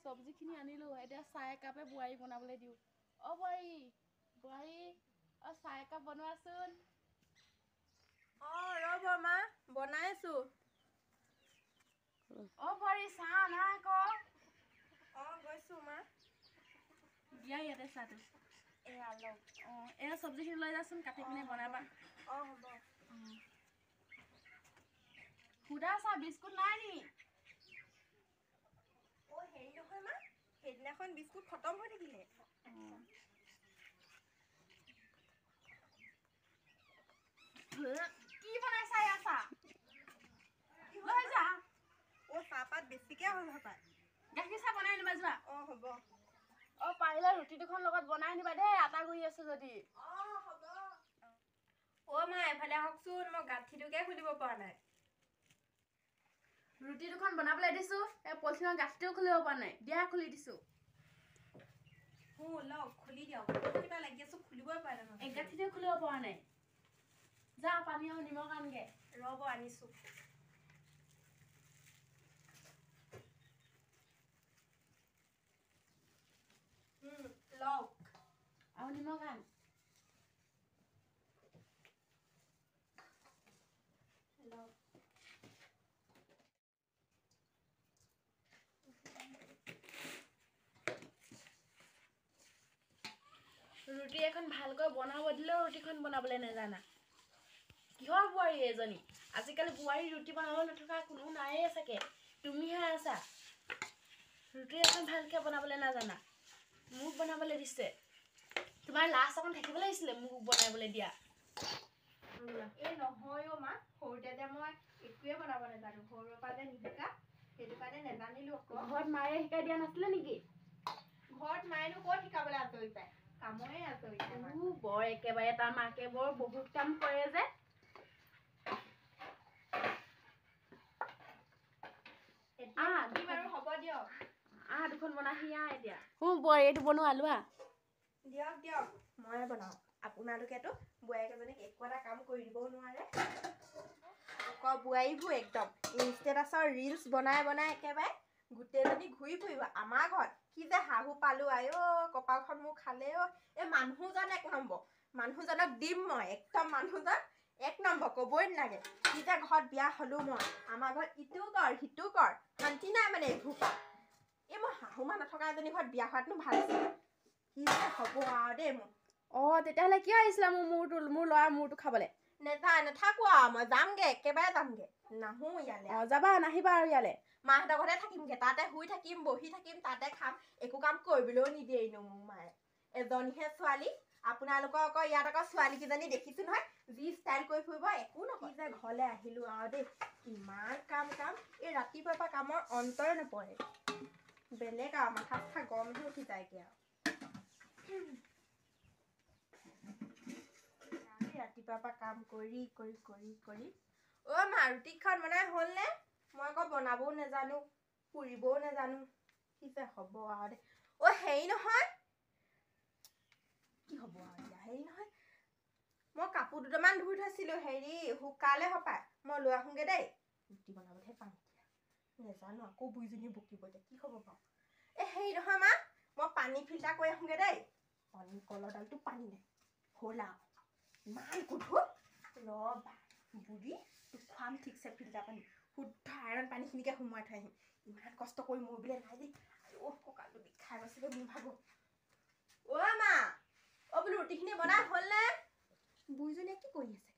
চব্জিখিনি আনিলোঁ এতিয়া চাহ একাপে বোৱাৰী বনাবলৈ দিওঁ বোৱাৰী চাহ একাপ বনোৱাচোন ৰ'ব মা বনাইছোঁ বোৱাৰী চাহ আনা আকৌ গৈছোঁ মা দিয়া ইয়াতে চাহটো এয়া লওক এয়া চব্জিখিনি লৈ যাচোন কাটি পিনে বনাবা হ'ব সুদা চাহ বিস্কুট নাই নি হেৰি নহয় মা সেইদিনাখন বিস্কুট খতম হৈ থাকিলে কি বনাইছা এয়া চাহ লৈ যা চাহপাত বেছিকে হ'ল হপায় গাখীৰ চাহ বনাই নিবা যোৱা হ'ব পাৰিলে ৰুটি দুখন লগত বনাই নিবা দেই আটা গুৰি আছে যদি হ'ব মা এফালে আহকচোন মই গাঁঠিটোকে খুলিব পৰা নাই ৰুটি দুখন বনাবলৈ দিছোঁ পলিথিনৰ গাঁঠিটোও খুলিব পৰা নাই দিয়া খুলি দিছোঁ লওক খুলি দিয়ক কিবা লাগি আছোঁ খুলিবই পৰা নাই এই গাঁঠিটোও খুলিব পৰা নাই যা পানী আৰু নিমখ আনগে ৰ'ব আনিছোঁ লওক আৰু নিমখ আন ৰুটি এখন ভালকৈ বনাব দিলেও ৰুটিখন বনাবলৈ নাজানা কিহৰ বোৱাৰী এজনী আজিকালি বোৱাৰী ৰুটি বনাব নথকা কোনো নাইয়ে চাগে তুমিহে আছা ৰুটি এখন ভালকৈ বনাবলৈ নাজানা মোক বনাবলৈ দিছে তোমাৰ লাজ অকণ থাকিব লাগিছিলে মোক বনাবলৈ দিয়া নহয় মা সৰুতে যে মই একোৱে বনাব নাজানো সৰুৰ পৰা যে নিশিকা সেইটো কাৰণে নাজানিলো আকৌ ঘৰত মায়ে শিকাই দিয়া নাছিলে নেকি ঘৰত মায়েনো ক'ত শিকাবলৈ আঁতৰি পায় কামৰে আঁতৰি বৰ একেবাৰে তাৰ মাকে বৰ বহুত কাম কৰে যে বাৰু হ'ব দিয়ক দুখন বনাই সিয়া এতিয়া বোৱাৰী এইটো বনোৱা লোৱা দিয়ক ময়ে বনাওঁ আপোনালোকেতো বোৱাৰীকেইজনীক একো এটা কাম কৰি দিবও নোৱাৰে বোৱাৰীবোৰ একদম ইনষ্টেটাছৰ ৰিলচ বনাই একেবাৰে গোটেইজনী ঘূৰি ফুৰিব আমাৰ ঘৰত কি যে শাহু পালো কপালখন মোৰ খালে এই মানুহজন এক নম্বৰ মানুহজনক দিম মই একদম মানুহজন এক নম্বৰ ক'বই নালাগে কি যে ঘৰত বিয়া হ'লো মই আমাৰ ঘৰত ইটো কৰ সিটো কৰ শান্তি নাই মানে এইবোৰ মই শাহু মা নথকা এজনী ঘৰত বিয়া হোৱাতনো ভাল আছিল কি যে হ'ব আৰু দেই মোৰ তেতিয়াহ'লে কিয় আহিছিলা মোৰ ল'ৰা মূৰটো খাবলৈ নাথাকো আৰু মই যামগে একেবাৰে যামগে নাহো ইয়ালে যাবা নাহিবা আৰু ইয়ালে মাহঁতৰ ঘৰতে থাকিমগে তাতে শুই থাকিম বহি থাকিম তাতে খাম একো কাম কৰিবলৈও নিদিয়ে এনেও মোক মায়ে এজনীহে ছোৱালী আপোনালোকৰ আকৌ ইয়াত আকৌ ছোৱালীকেইজনী দেখিছো নহয় যি ষ্টাইল কৰি ফুৰিব একো নহয় যে ঘৰলে আহিলো আৰু দেই ইমান কাম এই ৰাতিপুৱাৰ পৰা কামৰ অন্তৰে নপৰে বেলেগ আৰু মাথা গৰম হৈ উঠি যায়গে আৰু ৰাতিপুৱাৰ পৰা কাম কৰি মা ৰুটিখন বনাই হ'ল নে মই আকৌ বনাবও নাজানো পুৰিবও নাজানো কি যে হ'ব আৰু দে হেৰি নহয় কি হ'ব আৰু হেৰি নহয় মই কাপোৰ দুটামান ধুই থৈছিলো হেৰি শুকালে হপায় মই লৈ আহোঁগে দেই ৰুটি বনাবলৈহে পাম এতিয়া নাজানো আকৌ বুঢ়ীজনী বকিব এতিয়া কি হ'ব বাৰু হেৰি নহয় মা মই পানী ফিল্টাৰ কৰি আহোঁগে দেই কলৰডালটো পানী নাই হ'ল আৰু ইমান গধুৰ ৰ'বা বুঢ়ী তোক খুৱাম ঠিকছে ফিল্টাৰ পানী শুদ্ধ আইৰণ পানীখিনিকে সোমোৱাই থৈ আহিম ইমান কষ্ট কৰি মোৰ বোলে নাই দেই কঁকালটো বিষাই গৈছিলে মোৰ ভাগৰ মা বোলো ৰুটিখিনি বনাই হ'লনে বুঢ়ীজনীয়ে কি কৰি আছে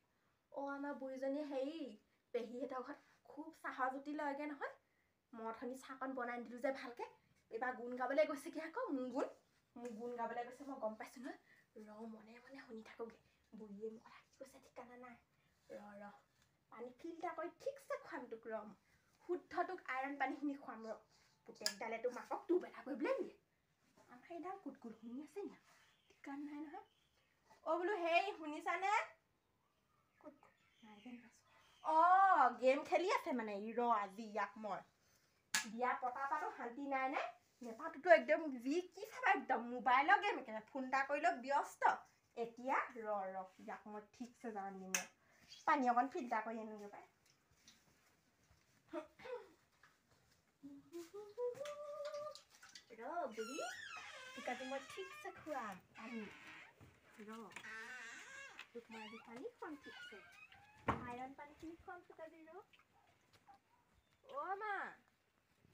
আমাৰ বুঢ়ীজনীয়ে হেৰি পেহীহঁতৰ ঘৰত খুব চাহৰ জুতি লয়গে নহয় মই অথনি চাহকণ বনাই দিলোঁ যে ভালকে এইবাৰ গুণ গাবলৈ গৈছেগে আকৌ মোৰ গুণ গাবলৈ গৈছে মই গম পাইছোঁ নহয় মনে শুনি থাকোগে বুঢ়ীয়ে মোৰ কথা কি কৈছে ঠিকানা নাই পানী ফিল্টাৰ কৰি ঠিকছে খুৱাম তোক শুদ্ধ তোক আইৰণ পানীখিনি খুৱাম পুতেকডালে তোক মাকক তোৰ বেলা কৰিবলৈ নিয়ে আমাৰ এইডাল কুটকুট শুনি আছে না ঠিকান নাই নহয় বোলো হেই শুনিছানে গেম খেলি আছে মানে আজি ইয়াক মই বিয়া পতা পাতো শান্তি নাই নে নেপাতোতো একদম যি কি চাবা একদম মোবাইলৰ গেম একেবাৰে ফোন এটা কৰিলেও ব্যস্ত এতিয়া ইয়াক মই ঠিকছে জান দিম পানী অকণ ফিল্টাৰ কৰি আনোগে পাই বুঢ়ী তোক আজি মই ঠিকছে খুৱাম পানী তোক মই আজি পানী খুৱাম ঠিকছে আইৰণ পানীখিনি খুৱাম তোক আজি অ'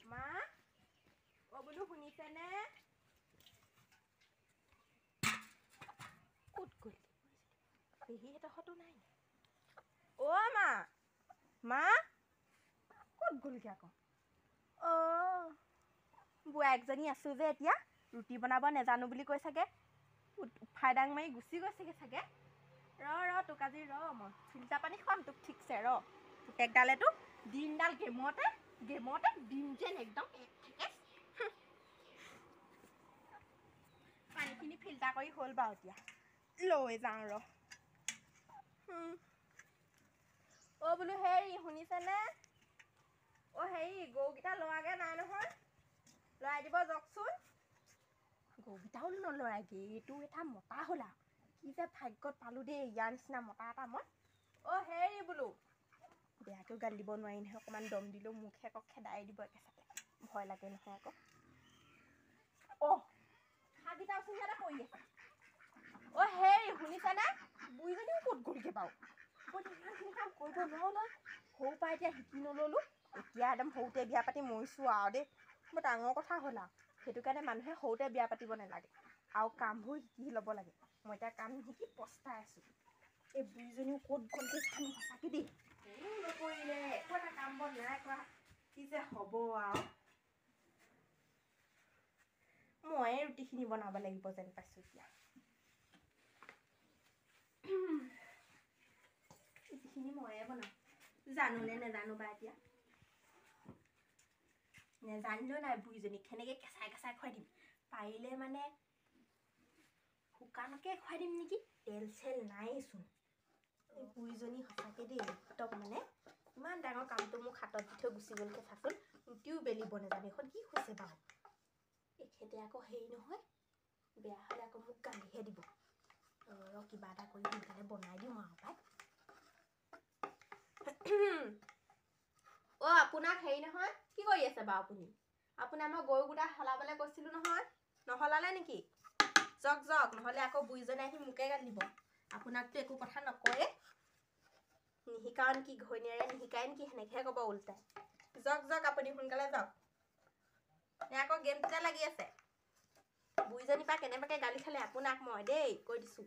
মা অ' বোলো শুনিছেনে ক'ত গ'ল পেহীহঁততো নাই অ' মা ক'ত গ'লগৈ আকৌ অ' বোৱাৰীয়েকজনী আছোঁ যে এতিয়া ৰুটি বনাব নেজানো বুলি কৈ চাগে ফাইদাং মাৰি গুচি গৈছেগৈ চাগে তোক আজি মই ফিল্টাৰ পানী খুৱাম তোক ঠিকছে পুতেকডালেতো দিনডাল গেমতে দিন যেন একদম পানীখিনি ফিল্টাৰ কৰি হ'ল বাৰু এতিয়া লৈ যাওঁ অ' বোলো হেৰি শুনিছেনে অ' হেৰি গৰুকেইটা লৰাগে নাই নহয় লৰাই দিব যাওকচোন গৰুকেইটাও নলৰাইগে এইটো এটা মতা হ'ল আৰু কি যে ভাগ্যত পালোঁ দেই ইয়াৰ নিচিনা মতা এটা মই অ' হেৰি বোলো বেয়াকেও গালি দিব নোৱাৰি নহয় অকণমান দম দিলেও মুখহে আকৌ খেদাই দিব একেচাতে ভয় লাগে নহয় আকৌ অ' হাঁহকেইটা ওচৰতে পৰি আছে অ' হেৰি শুনিছানে বুঢ়ীজনীও ক'ত গ'লগৈ বাৰু মই ইমানখিনি কাম কৰিব নোৱাৰো নহয় সৰুৰ পৰা এতিয়া শিকি নল'লোঁ এতিয়া একদম সৰুতে বিয়া পাতি মৰিছোঁ আৰু দেই বৰ ডাঙৰ কথা হ'ল আৰু সেইটো কাৰণে মানুহে সৰুতে বিয়া পাতিব নালাগে আৰু কামবোৰ শিকি ল'ব লাগে মই এতিয়া কাম নিশিকি পস্তাই আছোঁ এই বুঢ়ীজনীও ক'ত গ'লগৈ জানো সঁচাকৈ দেই নকৰিলে একো এটা কাম বন নাই কৰা কি যে হ'ব আৰু ময়ে ৰুটিখিনি বনাব লাগিব যেন পাইছোঁ এতিয়া ৰুটিখিনি ময়ে বনাম জানো নে নেজানো বা এতিয়া নেজানিলেও নাই বুঢ়ীজনীক সেনেকৈ কেঁচাই খুৱাই দিম পাৰিলে মানে শুকানকে খুৱাই দিম নেকি তেল চেল নাইচোন এই বুঢ়ীজনী সঁচাকৈ দেই একদম মানে ইমান ডাঙৰ কামটো মোক হাতত দি থৈ গুচি গ'লকৈ চাচোন ৰুটিও বেলিব নেজানে এখন কি হৈছে বাৰু এখেতে আকৌ হেৰি নহয় বেয়া হ'লে আকৌ মোক গালিহে দিব কিবা এটা কৰি সোনকালে বনাই দিওঁ আৰু পাই অ' আপোনাক হেৰি নহয় কি কৰি আছে বাৰু আপোনাক মই গৰুকেইটা সলাবলৈ কৈছিলোঁ নহয় নহলালে নেকি যাওক নহ'লে আকৌ বুঢ়ীজনী আহি মোকে গালি দিব আপোনাকতো একো কথা নকয়ে নিশিকাও নেকি ঘৈণীয়েৰে নিশিকাই নেকি সেনেকৈহে ক'ব উল্টাই যাওক আপুনি সোনকালে যাওক আকৌ গেমটোতে লাগি আছে বুঢ়ীজনীৰ পৰা কেনেবাকৈ গালি খালে আপোনাক মই দেই কৈ দিছোঁ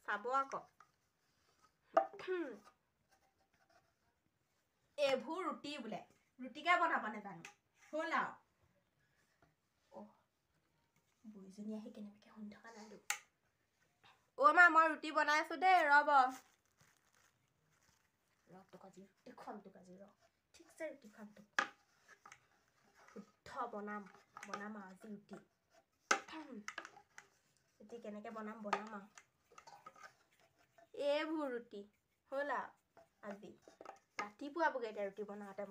চাব আকৌ এইবোৰ ৰুটি বোলে ৰুটিকে বনাব নেজানো হ'ল আৰু বুঢ়ীজনী আহি কেনেবাকৈ শুনি থকা নাই অ' মা মই ৰুটি বনাই আছোঁ দেই তোক আজি ৰুটি খুৱাম ঠিকছে ৰুটি খুৱাম তোক শুদ্ধ বনাম আৰু আজি ৰুটি কেনেকৈ বনাম আৰু এইবোৰ ৰুটি হ'ল আৰু আজি ৰাতিপুৱা বগৈ এতিয়া ৰুটি বনাওঁতে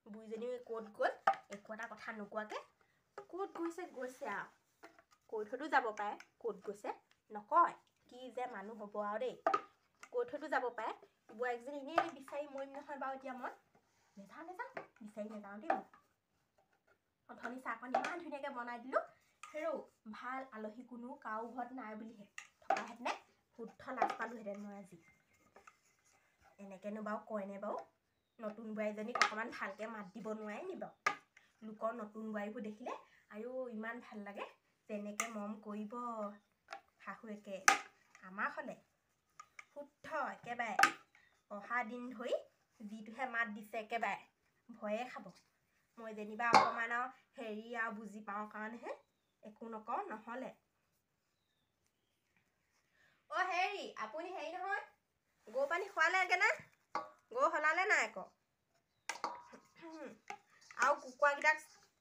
বুঢ়ীজনী ক'ত গ'ল একো এটা কথা নোকোৱাকৈ ক'ত গৈছে আৰু কৈ থৈতো যাব পাৰে ক'ত গৈছে নকয় কি যে মানুহ হ'ব আৰু দেই কৈ থৈতো যাব পাৰে বোৱাৰীজনী এনেই বিচাৰি মৰিম নহয় বাৰু এতিয়া মই নেযাওঁ বিচাৰি নেযাওঁ দেই মই অথনি চাহকণ ইমান ধুনীয়াকৈ বনাই দিলোঁ হেৰৌ ভাল আলহী কোনো কাৰো ঘৰত নাই বুলিহে থকাহেঁতেনে শুদ্ধ লাজ পালোঁহেঁতেন মই আজি এনেকৈনো বাৰু কয়নে বাৰু নতুন বোৱাৰীজনীক অকণমান ভালকৈ মাত দিব নোৱাৰে নি বাৰু লোকৰ নতুন বোৱাৰীবোৰ দেখিলে আইও ইমান ভাল লাগে যেনেকৈ মৰম কৰিব শাহুৱেকে আমাৰ হ'লে শুদ্ধ একেবাৰে অহা দিন ধৰি যিটোহে মাত দিছে একেবাৰে ভয়ে খাব মই যেনিবা অকণমান আৰু হেৰি আৰু বুজি পাওঁ কাৰণেহে একো নকওঁ নহ'লে অ' হেৰি আপুনি হেৰি নহয় গৰু পানী খোৱালেগৈনে গৰু সলালে নাই আকৌ আৰু কুকুৰাকেইটাক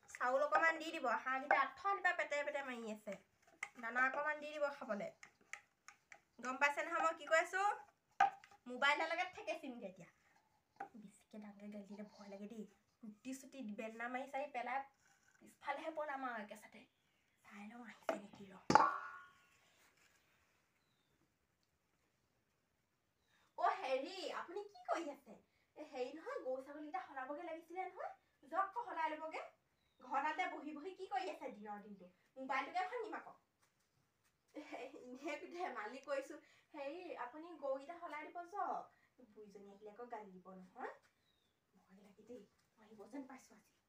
চাউল অকণমান দি দিব হাঁহকেইটা আঠনিৰপৰা পেটে মাৰি আছে দানা অকণমান দি দিব খাবলৈ গম পাইছে নহয় মই কি কৈ আছোঁ মোবাইলৰ লগত থাকে চিমগৈ এতিয়া বেছিকৈ ডাঙৰকৈ গালি দিলে ভয় লাগে দেই ৰুটি বেলনা মাৰি চাৰি পেলাই পিছফালেহে পলাম আৰু একেচাতে চাই লওঁ আহিছে নেকি অ' হেৰি আপুনি কি কৰি আছে হেৰি নহয় গৰু ছাগলীকেইটা সলাবগৈ লাগিছিলে নহয় যাওক আকৌ সলাই ল'বগৈ কৰি আছে দিনৰ দিনটো মোবাইলটোকে ভাঙিম আকৌ ধেমালি কৰিছো হেৰি আপুনি গৰুকেইটা সলাই দিব যাওক বুঢ়ীজনী আহিলে আকৌ গালি দিব নহয় ভয় লাগে দেই মাৰিব যেন পাইছো আজি